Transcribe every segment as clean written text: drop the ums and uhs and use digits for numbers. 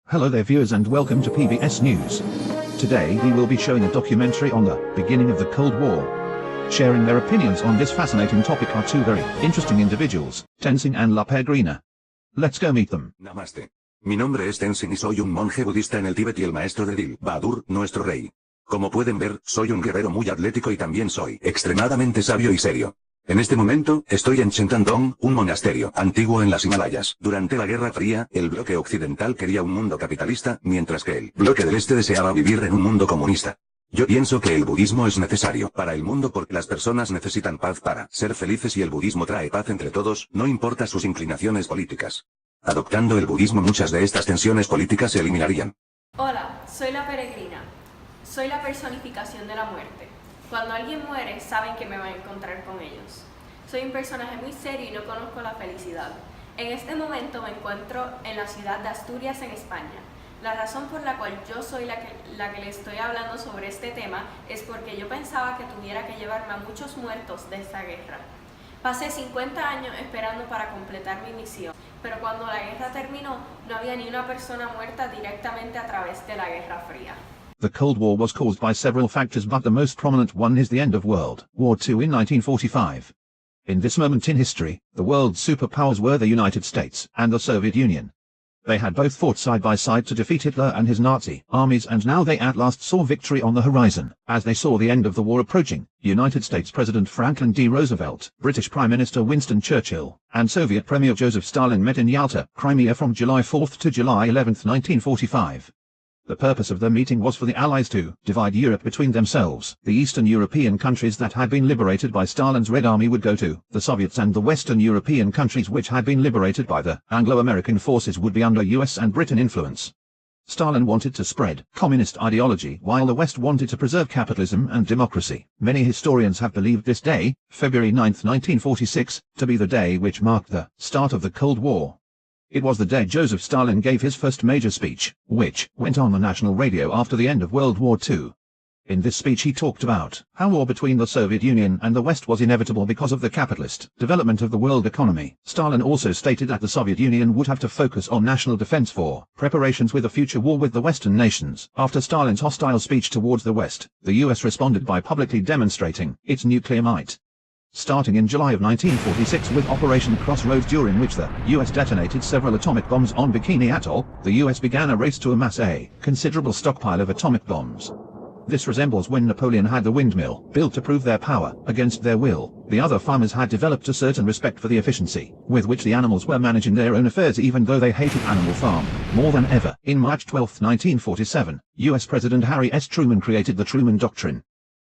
Hello there viewers and welcome to PBS News. Today we will be showing a documentary on the beginning of the Cold War. Sharing their opinions on this fascinating topic are two very interesting individuals, Tenzin and La Peregrina. Let's go meet them. Namaste. Mi nombre es Tenzin y soy un monje budista en el Tíbet y el maestro de Dil Bahadur, nuestro rey. Como pueden ver, soy un guerrero muy atlético y también soy extremadamente sabio y serio. En este momento, estoy en Chentandong, un monasterio antiguo en las Himalayas. Durante la Guerra Fría, el bloque occidental quería un mundo capitalista, mientras que el bloque del este deseaba vivir en un mundo comunista. Yo pienso que el budismo es necesario para el mundo porque las personas necesitan paz para ser felices y el budismo trae paz entre todos, no importa sus inclinaciones políticas. Adoptando el budismo muchas de estas tensiones políticas se eliminarían. Hola, soy la peregrina. Soy la personificación de la muerte. Cuando alguien muere, saben que me van a encontrar con ellos. Soy un personaje muy serio y no conozco la felicidad. En este momento me encuentro en la ciudad de Asturias, en España. La razón por la cual yo soy la que le estoy hablando sobre este tema es porque yo pensaba que tuviera que llevarme a muchos muertos de esta guerra. Pasé 50 años esperando para completar mi misión, pero cuando la guerra terminó, no había ni una persona muerta directamente a través de la Guerra Fría. The Cold War was caused by several factors, but the most prominent one is the end of World War II in 1945. In this moment in history, the world's superpowers were the United States and the Soviet Union. They had both fought side by side to defeat Hitler and his Nazi armies, and now they at last saw victory on the horizon. As they saw the end of the war approaching, United States President Franklin D. Roosevelt, British Prime Minister Winston Churchill, and Soviet Premier Joseph Stalin met in Yalta, Crimea from July 4 to July 11, 1945. The purpose of the meeting was for the Allies to divide Europe between themselves. The Eastern European countries that had been liberated by Stalin's Red Army would go to the Soviets, and the Western European countries which had been liberated by the Anglo-American forces would be under US and Britain influence. Stalin wanted to spread communist ideology while the West wanted to preserve capitalism and democracy. Many historians have believed this day, February 9, 1946, to be the day which marked the start of the Cold War. It was the day Joseph Stalin gave his first major speech, which went on the national radio after the end of World War II. In this speech he talked about how war between the Soviet Union and the West was inevitable because of the capitalist development of the world economy. Stalin also stated that the Soviet Union would have to focus on national defense for preparations with a future war with the Western nations. After Stalin's hostile speech towards the West, the US responded by publicly demonstrating its nuclear might. Starting in July of 1946 with Operation Crossroads, during which the US detonated several atomic bombs on Bikini Atoll, the US began a race to amass a considerable stockpile of atomic bombs. This resembles when Napoleon had the windmill built to prove their power against their will. The other farmers had developed a certain respect for the efficiency with which the animals were managing their own affairs, even though they hated Animal Farm more than ever. In March 12, 1947, US President Harry S. Truman created the Truman Doctrine.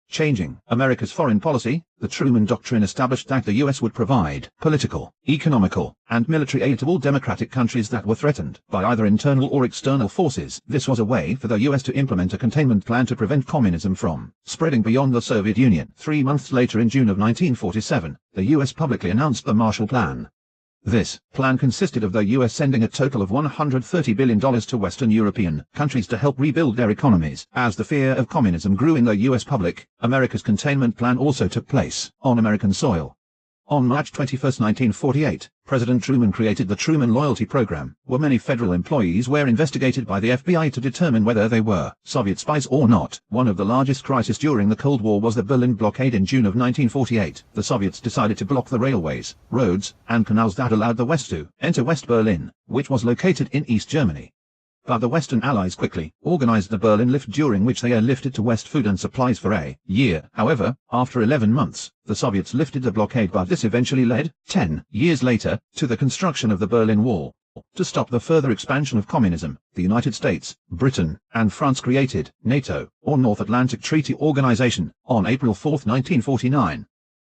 Changing America's foreign policy, the Truman Doctrine established that the US would provide political, economical, and military aid to all democratic countries that were threatened by either internal or external forces. This was a way for the US to implement a containment plan to prevent communism from spreading beyond the Soviet Union. 3 months later, in June of 1947, the US publicly announced the Marshall Plan. This plan consisted of the US sending a total of $130 billion to Western European countries to help rebuild their economies. As the fear of communism grew in the US public, America's containment plan also took place on American soil. On March 21, 1948, President Truman created the Truman Loyalty Program, where many federal employees were investigated by the FBI to determine whether they were Soviet spies or not. One of the largest crises during the Cold War was the Berlin blockade in June of 1948. The Soviets decided to block the railways, roads, and canals that allowed the West to enter West Berlin, which was located in East Germany. But the Western Allies quickly organized the Berlin Lift, during which they airlifted to West food and supplies for a year. However, after 11 months, the Soviets lifted the blockade, but this eventually led, 10 years later, to the construction of the Berlin Wall. To stop the further expansion of communism, the United States, Britain, and France created NATO, or North Atlantic Treaty Organization, on April 4, 1949.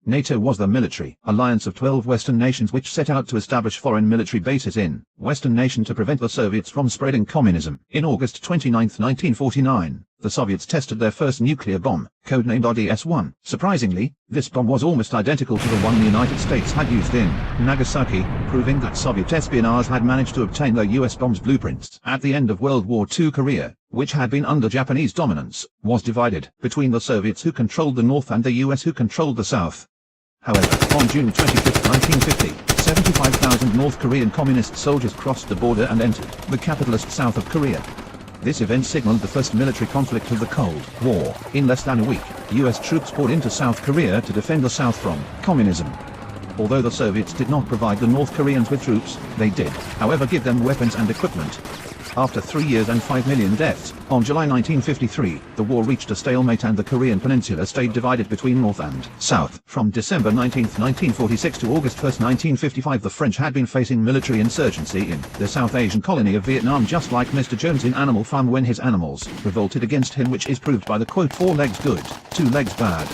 NATO was the military alliance of 12 Western nations which set out to establish foreign military bases in Western nations to prevent the Soviets from spreading communism. In August 29, 1949, the Soviets tested their first nuclear bomb, codenamed RDS-1. Surprisingly, this bomb was almost identical to the one the United States had used in Nagasaki, proving that Soviet espionage had managed to obtain the US bomb's blueprints. At the end of World War II, Korea, which had been under Japanese dominance, was divided between the Soviets, who controlled the north, and the US, who controlled the south. However, on June 25, 1950, 75,000 North Korean communist soldiers crossed the border and entered the capitalist south of Korea. This event signaled the first military conflict of the Cold War. In less than a week, US troops poured into South Korea to defend the South from communism. Although the Soviets did not provide the North Koreans with troops, they did, however, give them weapons and equipment. After 3 years and 5 million deaths, on July 1953, the war reached a stalemate and the Korean peninsula stayed divided between North and South. From December 19, 1946 to August 1, 1955, the French had been facing military insurgency in the South Asian colony of Vietnam, just like Mr. Jones in Animal Farm when his animals revolted against him, which is proved by the quote, 4 legs good, 2 legs bad.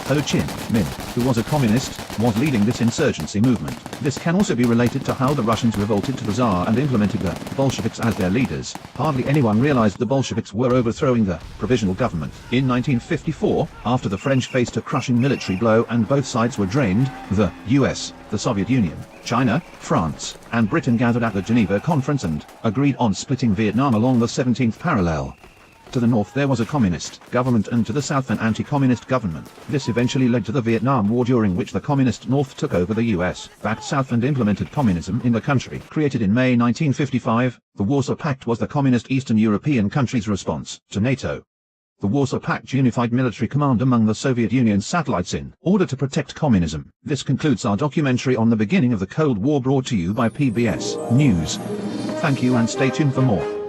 Ho Chi Minh, who was a communist, was leading this insurgency movement. This can also be related to how the Russians revolted to the Tsar and implemented the Bolsheviks as their leaders. Hardly anyone realized the Bolsheviks were overthrowing the provisional government. In 1954, after the French faced a crushing military blow and both sides were drained, the US, the Soviet Union, China, France, and Britain gathered at the Geneva Conference and agreed on splitting Vietnam along the 17th parallel. To the north there was a communist government and to the south an anti-communist government. This eventually led to the Vietnam War, during which the communist north took over the US-backed south and implemented communism in the country. Created in May 1955, the Warsaw Pact was the communist Eastern European countries' response to NATO. The Warsaw Pact unified military command among the Soviet Union's satellites in order to protect communism. This concludes our documentary on the beginning of the Cold War, brought to you by PBS News. Thank you and stay tuned for more.